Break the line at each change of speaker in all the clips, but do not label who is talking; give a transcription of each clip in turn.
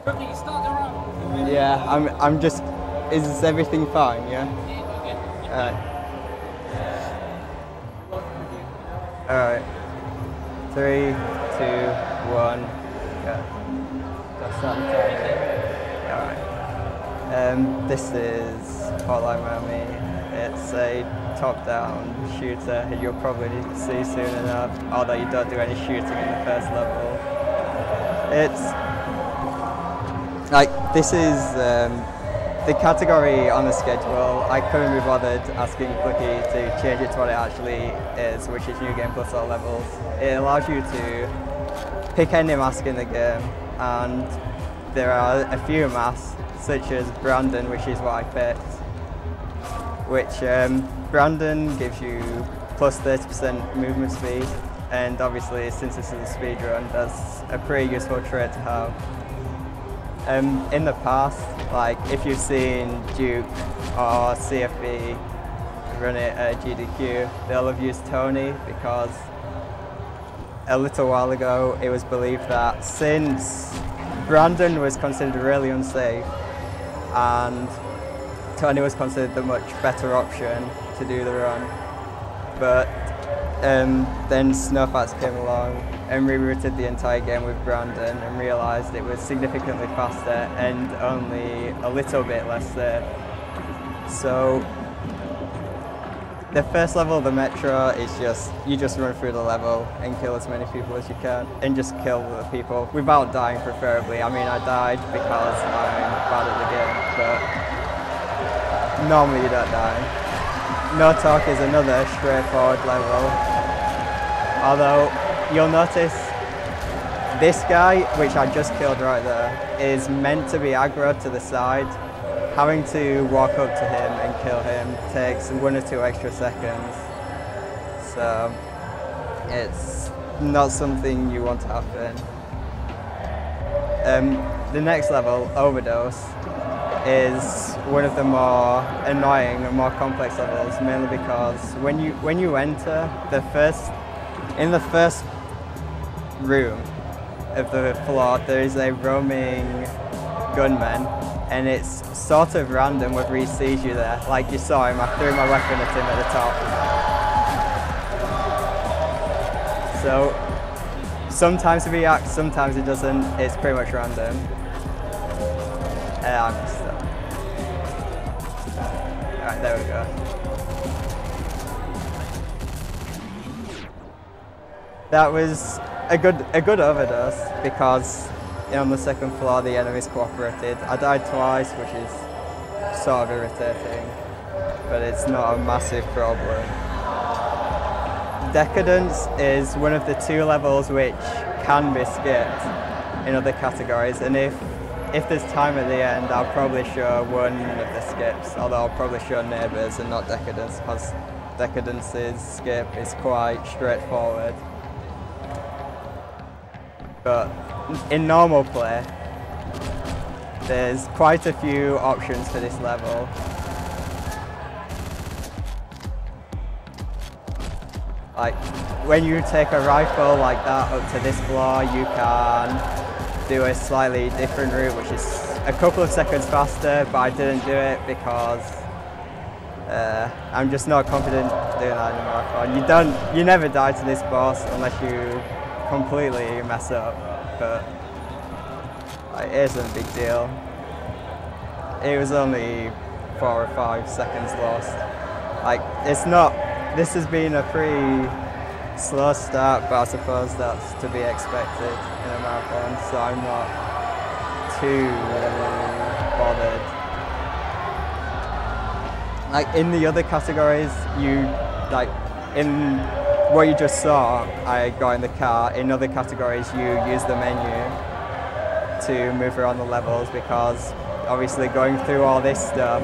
Rookie, start the run.
Yeah, I'm just. Is everything fine? Yeah. Alright. 3, 2, 1. Yeah. That's that time. Alright. This is Hotline Miami. It's a top-down shooter, and you'll probably see soon enough. Although you don't do any shooting in the first level. It's like this is. The category on the schedule, I couldn't be bothered asking Flicky to change it to what it actually is, which is New Game Plus all levels. It allows you to pick any mask in the game, and there are a few masks, such as Brandon, which is what I picked, which Brandon gives you plus 30% movement speed, and obviously since this is a speedrun, that's a pretty useful trait to have. In the past, like if you've seen Duke or CFB run it at GDQ, they'll have used Tony because a little while ago it was believed that since Brandon was considered really unsafe and Tony was considered the much better option to do the run, but then Snowfats came along and rerouted the entire game with Brandon and realised it was significantly faster and only a little bit less safe. So the first level of the Metro is you just run through the level and kill as many people as you can and just kill the people without dying preferably. I mean, I died because I'm bad at the game, but normally you don't die. No Talk is another straightforward level. Although you'll notice this guy, which I just killed right there, is meant to be aggroed to the side. Having to walk up to him and kill him takes 1 or 2 extra seconds. So it's not something you want to happen. The next level, Overdose, is one of the more annoying and more complex levels, mainly because when you enter in the first room of the floor, there is a roaming gunman, and it's sort of random whether he sees you there. Like you saw him, I threw my weapon at him at the top. So sometimes he reacts, sometimes he doesn't. It's pretty much random. I'm stuck. Alright, there we go. That was a good overdose because on the second floor the enemies cooperated. I died twice, which is sort of irritating, but it's not a massive problem. Decadence is one of the 2 levels which can be skipped in other categories, and if there's time at the end, I'll probably show one of the skips, although I'll probably show Neighbours and not Decadence, because Decadence's skip is quite straightforward. But in normal play, there's quite a few options for this level. Like, when you take a rifle like that up to this floor, you can do a slightly different route, which is a couple of seconds faster, but I didn't do it because I'm just not confident doing that in a marathon. You never die to this boss unless you completely mess up, but like, it isn't a big deal. It was only 4 or 5 seconds lost. Like, it's not, this has been a pretty slow start, but I suppose that's to be expected in a marathon, so I'm not too bothered. Like, in the other categories, in what you just saw, I got in the car. In other categories, you use the menu to move around the levels because obviously going through all this stuff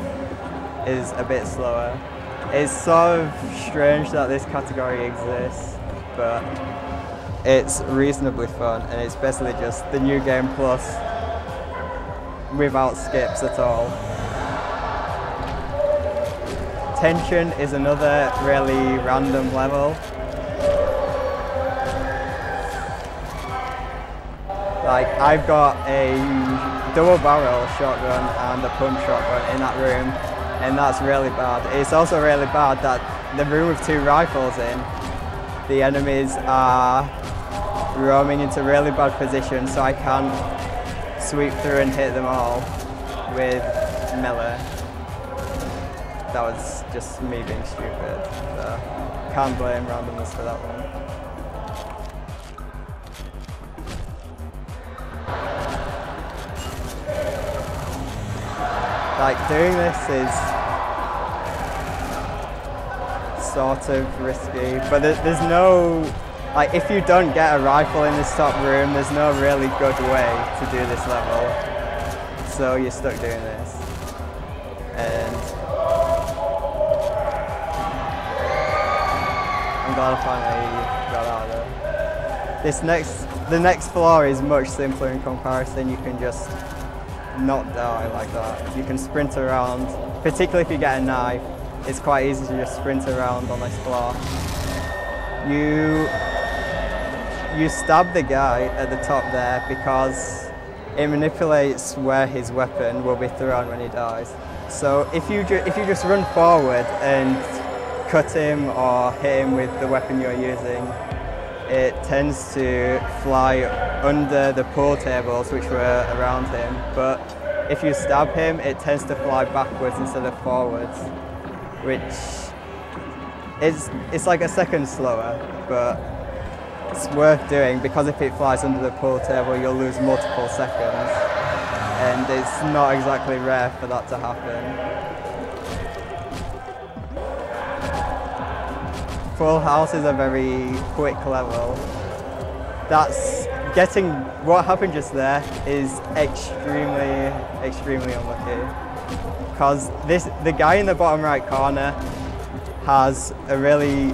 is a bit slower. It's sort of strange that this category exists, but it's reasonably fun, and it's basically just the New Game Plus without skips at all. Tension is another really random level. Like, I've got a double barrel shotgun and a pump shotgun in that room, and that's really bad. It's also really bad that the room with 2 rifles in, the enemies are roaming into really bad positions, so I can't sweep through and hit them all with melee. That was just me being stupid, so can't blame randomness for that one. Like, doing this is sort of risky, but there's no, like, if you don't get a rifle in this top room, there's no really good way to do this level. So you're stuck doing this. And I'm glad I finally got out of there. The next floor is much simpler in comparison. You can just not die like that. You can sprint around, particularly if you get a knife. It's quite easy to just sprint around on this floor. You stab the guy at the top there because it manipulates where his weapon will be thrown when he dies. So if you just run forward and cut him or hit him with the weapon you're using, it tends to fly under the pool tables which were around him, but if you stab him, it tends to fly backwards instead of forwards, which it's like a second slower, but it's worth doing because if it flies under the pool table, you'll lose multiple seconds, and it's not exactly rare for that to happen. Full House is a very quick level. That's getting, what happened just there is extremely unlucky. Because the guy in the bottom right corner has a really,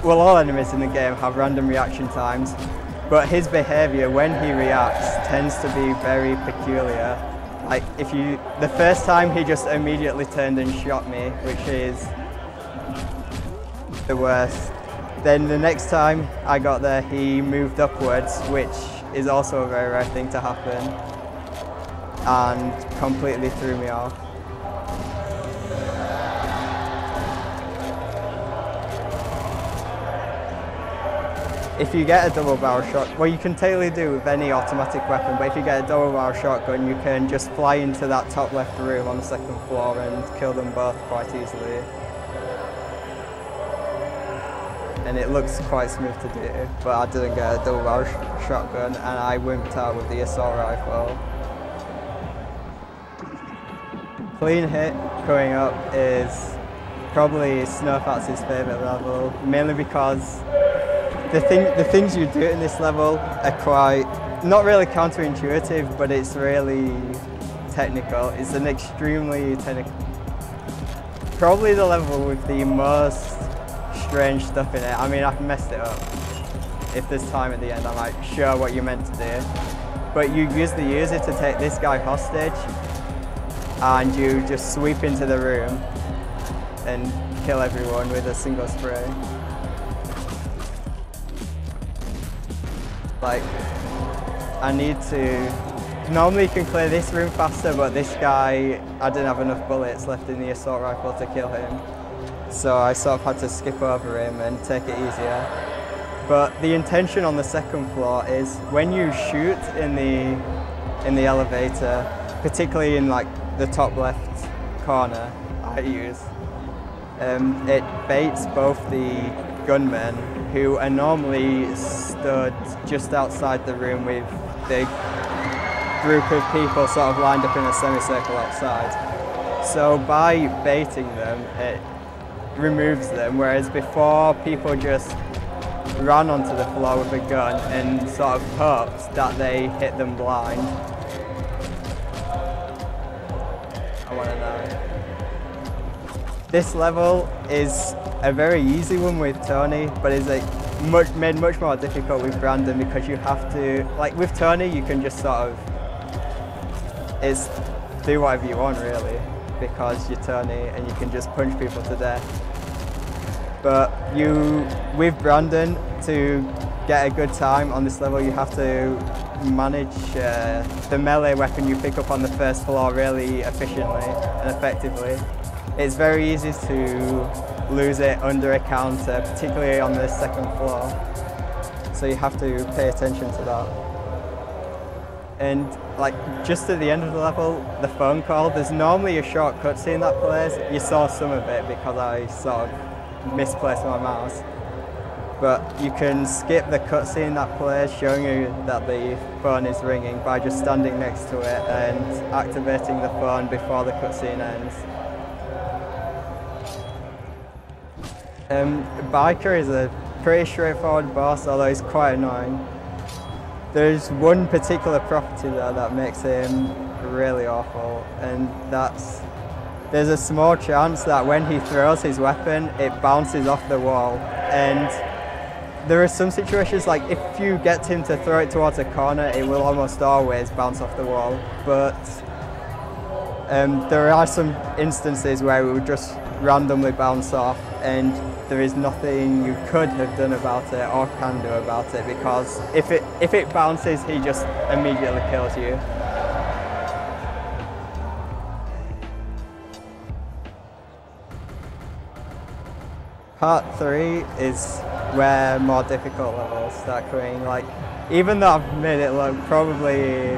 well, all enemies in the game have random reaction times, but his behavior when he reacts tends to be very peculiar. Like, the first time he just immediately turned and shot me, which is the worst. Then the next time I got there, he moved upwards, which is also a very rare thing to happen, and completely threw me off. If you get a double barrel shot, well, you can totally do with any automatic weapon, but if you get a double barrel shotgun, you can just fly into that top left room on the second floor and kill them both quite easily. And it looks quite smooth to do, but I didn't get a double barrel shotgun and I wimped out with the assault rifle. Clean hit coming up is probably Snowfat's favourite level, mainly because the things you do in this level are quite, not really counterintuitive, but it's really technical. It's an extremely technical, probably the level with the most strange stuff in it. I mean, I've messed it up. If there's time at the end, I might show what you're meant to do. But you use the user to take this guy hostage, and you just sweep into the room and kill everyone with a single spray. Like, I need to, normally you can clear this room faster, but this guy, I didn't have enough bullets left in the assault rifle to kill him. So I sort of had to skip over him and take it easier. But the intention on the second floor is when you shoot in the elevator, particularly in like the top left corner I use, it baits both the gunmen, who are normally stood just outside the room with the group of people sort of lined up in a semicircle outside. So by baiting them, it removes them, whereas before people just ran onto the floor with a gun and sort of hoped that they hit them blind. I want to know. This level is a very easy one with Tony, but is made much more difficult with Brandon because you have to, like with Tony, you can just sort of, do whatever you want really, because you're Tony and you can just punch people to death. But with Brandon, to get a good time on this level, you have to manage the melee weapon you pick up on the first floor really efficiently and effectively. It's very easy to lose it under a counter, particularly on the second floor. So you have to pay attention to that. And like just at the end of the level, the phone call, there's normally a short cutscene that plays. You saw some of it because I sort of misplaced my mouse. But you can skip the cutscene that plays showing you that the phone is ringing by just standing next to it and activating the phone before the cutscene ends. Biker is a pretty straightforward boss, although he's quite annoying. There's one particular property though that makes him really awful, and that's there's a small chance that when he throws his weapon, it bounces off the wall. And there are some situations like if you get him to throw it towards a corner, it will almost always bounce off the wall. But there are some instances where it will just randomly bounce off, and there is nothing you could have done about it or can do about it, because if it bounces, he just immediately kills you. Part 3 is where more difficult levels start coming. Like, even though I've made it look probably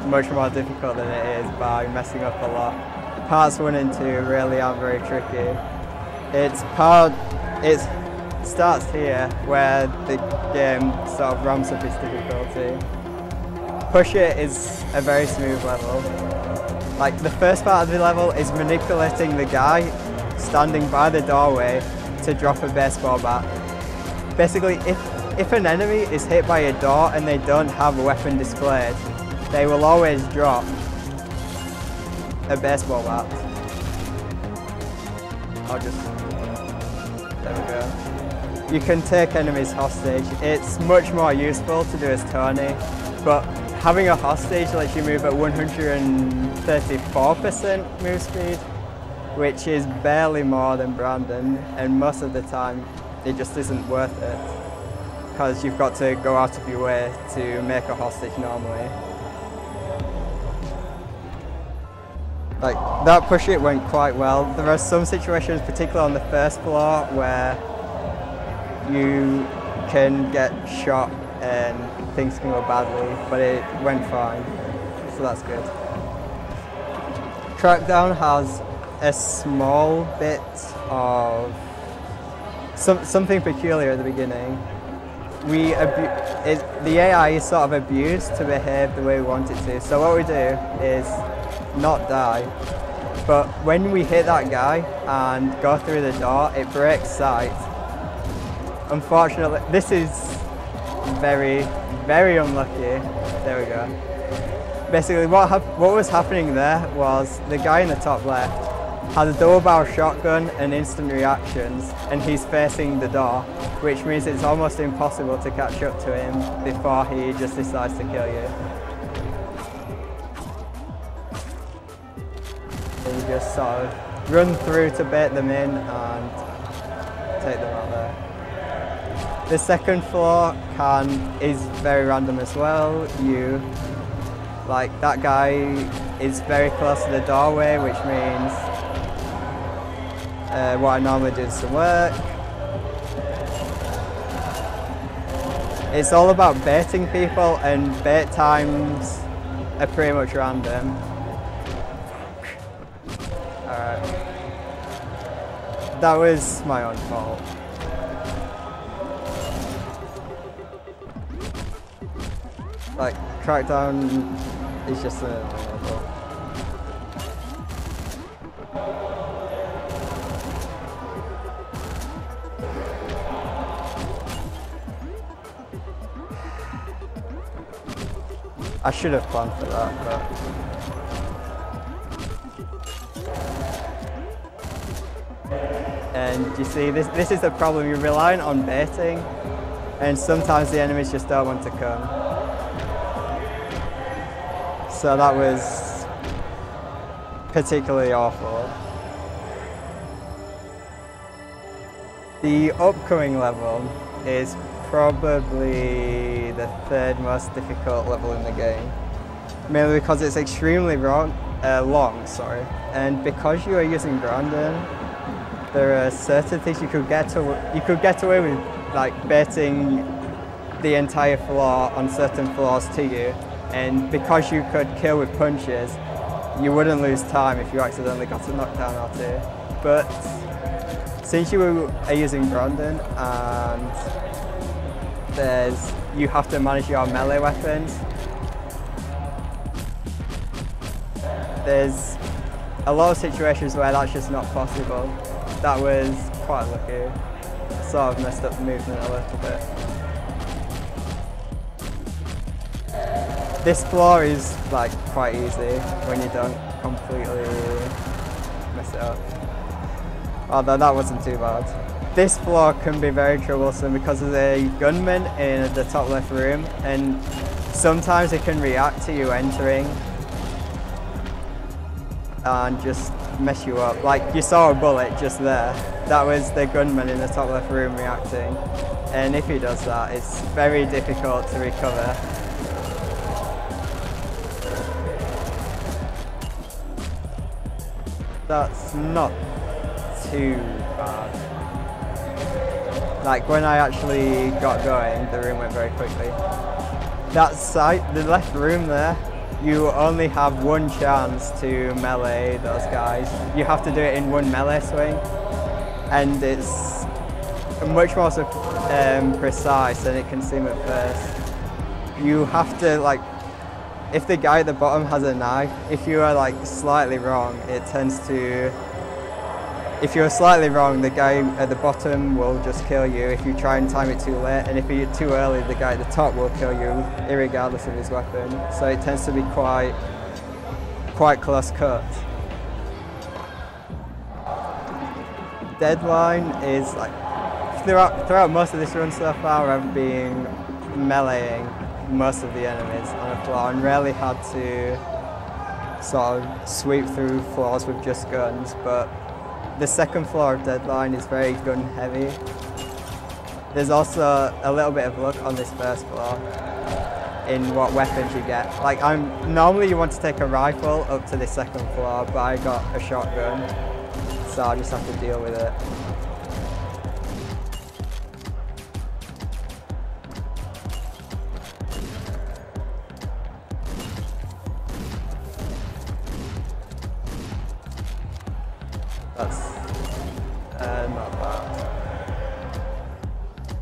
much more difficult than it is by messing up a lot, parts 1 and 2 really aren't very tricky. It starts here where the game sort of ramps up its difficulty. Push It is a very smooth level. Like, the first part of the level is manipulating the guy standing by the doorway to drop a baseball bat. Basically, if an enemy is hit by a door and they don't have a weapon displayed, they will always drop a baseball bat. There we go. You can take enemies hostage. It's much more useful to do as Tony, but having a hostage lets you move at 134% move speed, which is barely more than Brandon, and most of the time it just isn't worth it, because you've got to go out of your way to make a hostage normally. Like, that Push It went quite well. There are some situations, particularly on the first floor, where you can get shot and things can go badly, but it went fine, so that's good. Crackdown has a small bit of something peculiar at the beginning. The AI is sort of abused to behave the way we want it to. So what we do is not die, but when we hit that guy and go through the door, it breaks sight. Unfortunately, this is very, very unlucky. There we go. Basically, what was happening there was the guy in the top left has a double barrel shotgun and instant reactions, and he's facing the door, which means it's almost impossible to catch up to him before he just decides to kill you. So you just sort of run through to bait them in and take them out there. The second floor is very random as well. Like, that guy is very close to the doorway, which means what I normally do doesn't work. It's all about baiting people, and bait times are pretty much random. Alright. That was my own fault. Like, Crackdown is just an annoying level. I should have planned for that, but... And you see, this is the problem. You're relying on baiting, and sometimes the enemies just don't want to come. So that was particularly awful. The upcoming level is probably the third most difficult level in the game. Mainly because it's extremely long, and because you are using grounding, there are certain things you could get away with, like baiting the entire floor on certain floors to you, and because you could kill with punches, you wouldn't lose time if you accidentally got a knockdown or two. But since you are using grounding and you have to manage your melee weapons, there's a lot of situations where that's just not possible. That was quite lucky. Sort of messed up the movement a little bit. This floor is like quite easy when you don't completely mess it up. Although that wasn't too bad. This floor can be very troublesome because there's a gunman in the top left room, and sometimes it can react to you entering and just mess you up. Like you saw a bullet just there. That was the gunman in the top left room reacting. And if he does that, it's very difficult to recover. That's not too bad. Like when I actually got going, the room went very quickly. That side, the left room there, you only have one chance to melee those guys. You have to do it in one melee swing, and it's much more precise than it can seem at first. You have to, like, if the guy at the bottom has a knife, if you are like slightly wrong, it tends to, if you're slightly wrong, the guy at the bottom will just kill you if you try and time it too late, and if you're too early, the guy at the top will kill you irregardless of his weapon. So it tends to be quite close cut. Deadline is like, throughout most of this run so far, I've been meleeing most of the enemies on a floor and rarely had to sort of sweep through floors with just guns, but the second floor of Deadline is very gun heavy. There's also a little bit of luck on this first floor in what weapons you get. Like normally you want to take a rifle up to the second floor, but I got a shotgun, so I just have to deal with it. That's not bad.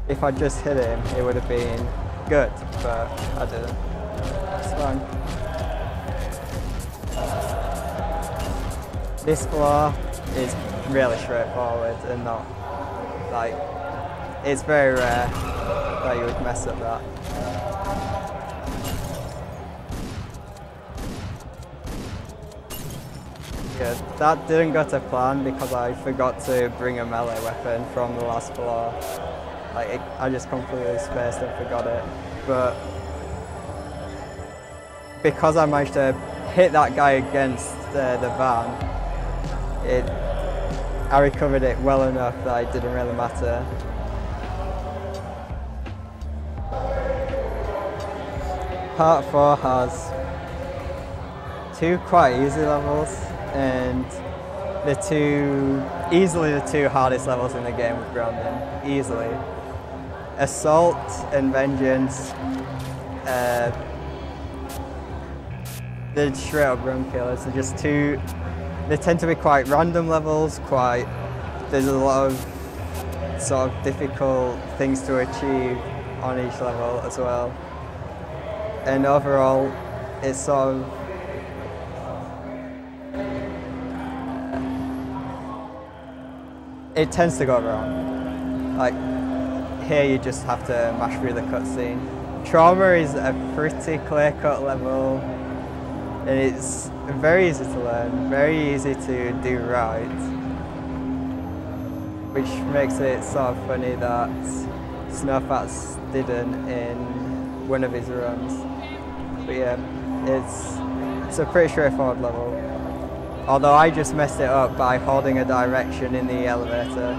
If I just hit him, it would have been good, but I didn't. It's fine. This floor is really straightforward and not, like, it's very rare that you would mess up that. Yeah, that didn't go to plan because I forgot to bring a melee weapon from the last floor. Like, I just completely spaced and forgot it. But because I managed to hit that guy against the van, I recovered it well enough that it didn't really matter. Part 4 has 2 quite easy levels, and easily the two hardest levels in the game with grounding, easily. Assault and Vengeance, the straight up run killers are just two, they tend to be quite random levels, there's a lot of sort of difficult things to achieve on each level as well. And overall, it's sort of, it tends to go wrong. Like, here you just have to mash through the cutscene. Trauma is a pretty clear-cut level, and it's very easy to learn, very easy to do right, which makes it sort of funny that Snowfats didn't in one of his runs. But yeah, it's a pretty straightforward level. Although I just messed it up by holding a direction in the elevator.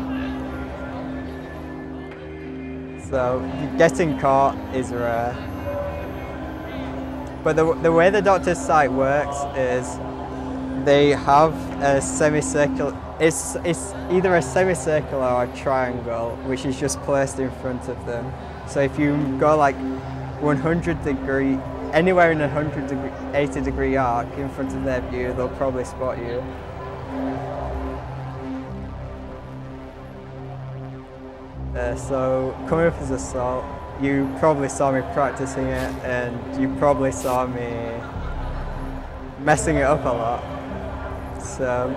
So getting caught is rare. But the way the doctor's sight works is they have a semicircular, it's either a semicircle or a triangle, which is just placed in front of them. So if you go like 100 degree, anywhere in a 180 degree arc in front of their view, they'll probably spot you. So coming up as assault, you probably saw me practicing it, and you probably saw me messing it up a lot. So,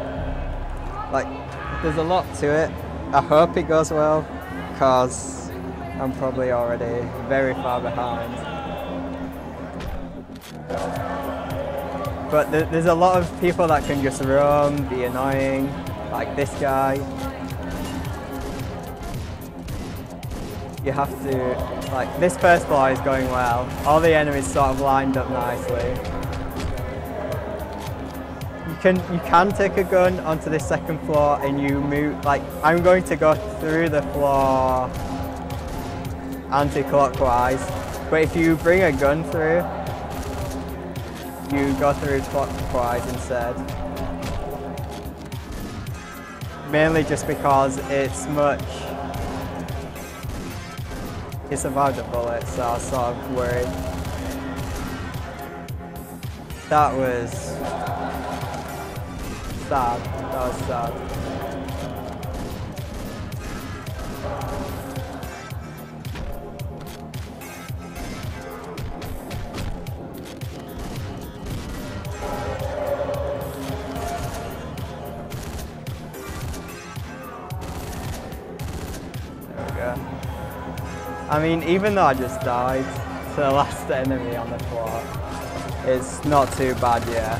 like, there's a lot to it. I hope it goes well, because I'm probably already very far behind. But there's a lot of people that can just roam, be annoying, like this guy. You have to, like, this first floor is going well. All the enemies sort of lined up nicely. You can take a gun onto the second floor and you move, like, I'm going to go through the floor anti-clockwise, but if you bring a gun through, you go through clockwise instead. Mainly just because it survived a bullet, so I was sort of worried. That was sad. That was sad. There we go. I mean, even though I just died to the last enemy on the floor, it's not too bad yet.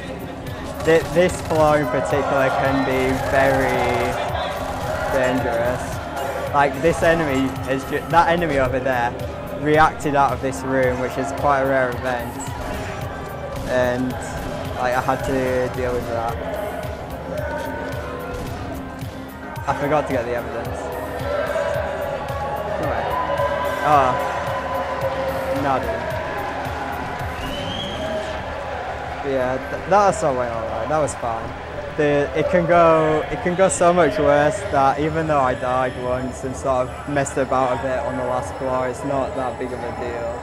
This floor in particular can be very dangerous. Like, this enemy, that enemy over there reacted out of this room, which is quite a rare event. And like, I had to deal with that. I forgot to get the evidence. Right. Oh, no, I didn't. Yeah, that assault went alright. That was fine. It can go so much worse that even though I died once and sort of messed about a bit on the last floor, it's not that big of a deal.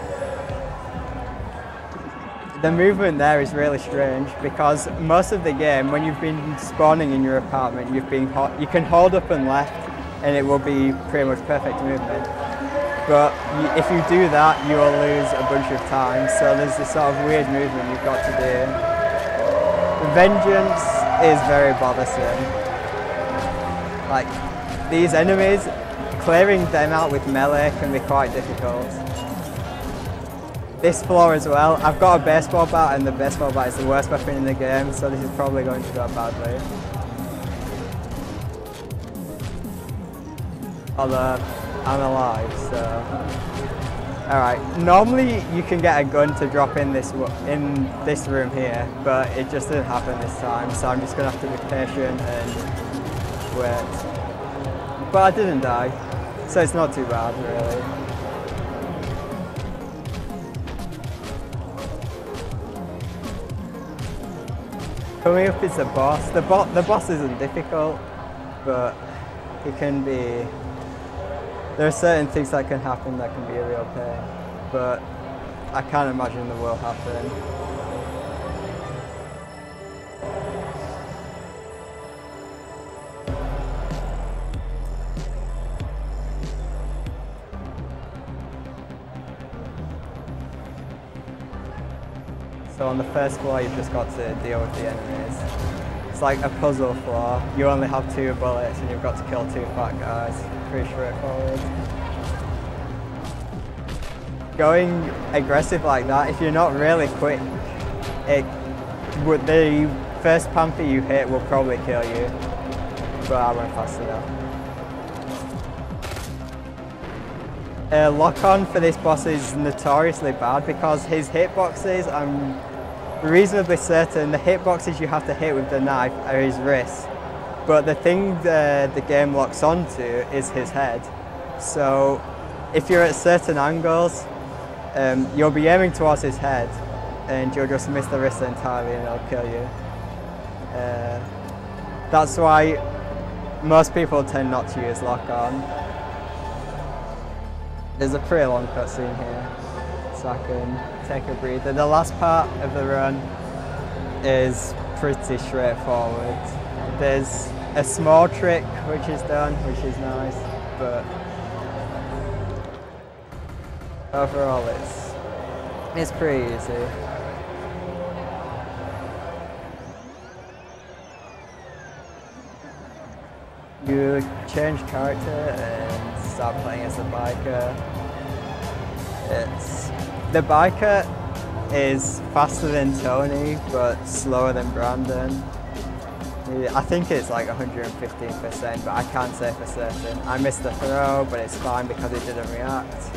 The movement there is really strange because most of the game, when you've been spawning in your apartment, you can hold up and left, and it will be pretty much perfect movement. But if you do that, you will lose a bunch of time. So there's this sort of weird movement you've got to do. Vengeance is very bothersome. Like, these enemies, clearing them out with melee can be quite difficult. This floor as well, I've got a baseball bat, and the baseball bat is the worst weapon in the game, so this is probably going to go badly. Although, I'm alive, so... Alright, normally you can get a gun to drop in this room here, but it just didn't happen this time, so I'm just going to have to be patient and wait. But I didn't die, so it's not too bad, really. Coming up is the boss. The boss isn't difficult, but it can be... There are certain things that can happen that can be a real pain, but I can't imagine they will happen. So on the first floor, you've just got to deal with the enemies. It's like a puzzle floor. You only have 2 bullets and you've got to kill 2 fat guys. Pretty straightforward. Going aggressive like that, if you're not really quick, the first panther you hit will probably kill you. But I went fast enough. Lock-on for this boss is notoriously bad because his hitboxes, I'm reasonably certain the hitboxes you have to hit with the knife are his wrists. But the thing the game locks onto is his head. So if you're at certain angles, you'll be aiming towards his head, and you'll just miss the wrist entirely, and it'll kill you. That's why most people tend not to use lock on. There's a pretty long cutscene here, so I can take a breather. The last part of the run is pretty straightforward. There's a small trick which is done, which is nice, but overall it's pretty easy. You change character and start playing as the biker. The biker is faster than Tony, but slower than Brandon. I think it's like 115%, but I can't say for certain. I missed the throw, but it's fine because it didn't react.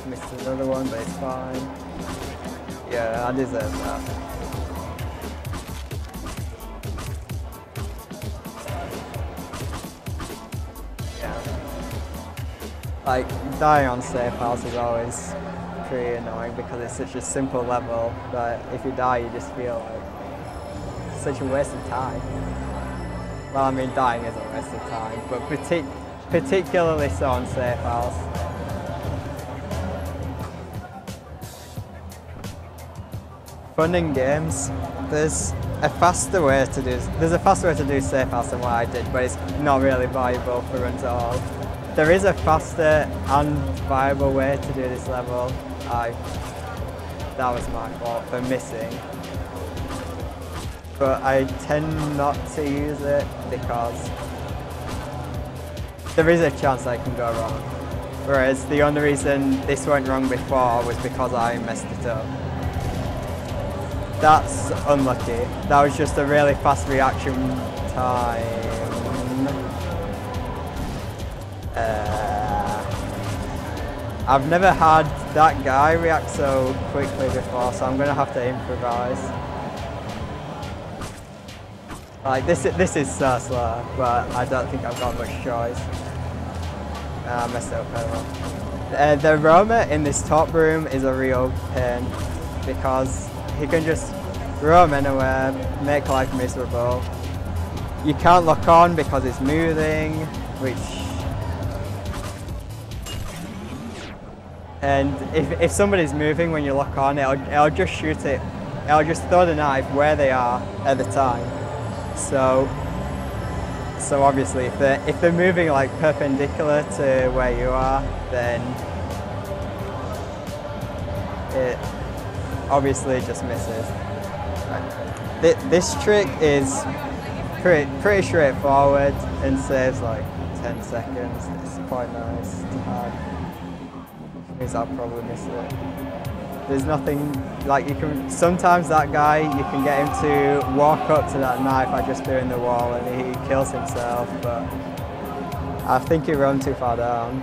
Missed another one, but it's fine. Yeah, I deserve that. Like, dying on safe house is always pretty annoying because it's such a simple level that if you die you just feel like such a waste of time. Well, I mean, dying is a waste of time, but particularly so on safe house. Fun in games. There's a faster way to do safe house than what I did, but it's not really viable for runs at all. There is a faster and viable way to do this level. That was my fault for missing. But I tend not to use it because there is a chance I can go wrong. Whereas the only reason this went wrong before was because I messed it up. That's unlucky. That was just a really fast reaction time. I've never had that guy react so quickly before, so I'm going to have to improvise. Like, this is so slow, but I don't think I've got much choice. I messed it up anyway. The roamer in this top room is a real pain because he can just roam anywhere, make life miserable. You can't lock on because it's moving, and if somebody's moving when you lock on, it'll just shoot it. It'll just throw the knife where they are at the time. So obviously, if they're moving like perpendicular to where you are, then it obviously just misses. This trick is pretty straightforward and saves like 10 seconds. It's quite nice to have. Means I'll probably miss it. There's nothing, like sometimes that guy, you can get him to walk up to that knife I just threw in the wall and he kills himself, but I think he ran too far down.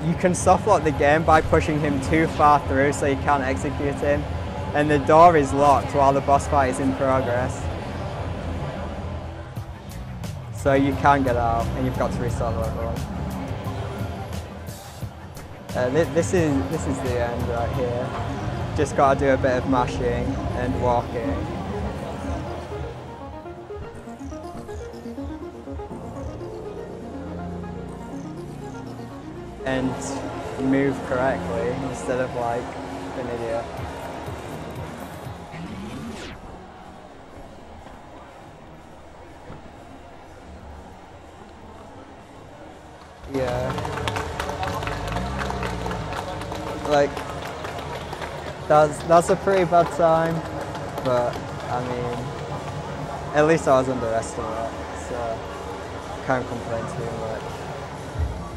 You can soft lock the game by pushing him too far through so you can't execute him, and the door is locked while the boss fight is in progress. So you can get out, and you've got to restart the level. This is the end right here. Just got to do a bit of mashing and walking. And move correctly instead of like an idiot. Yeah. Like, that's a pretty bad time, but I mean, at least I was on the rest of it, so can't complain too much.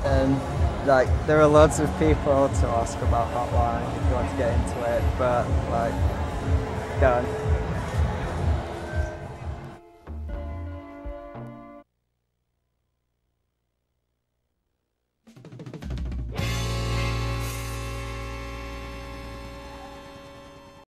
And like, there are loads of people to ask about Hotline if you want to get into it, but like, don't.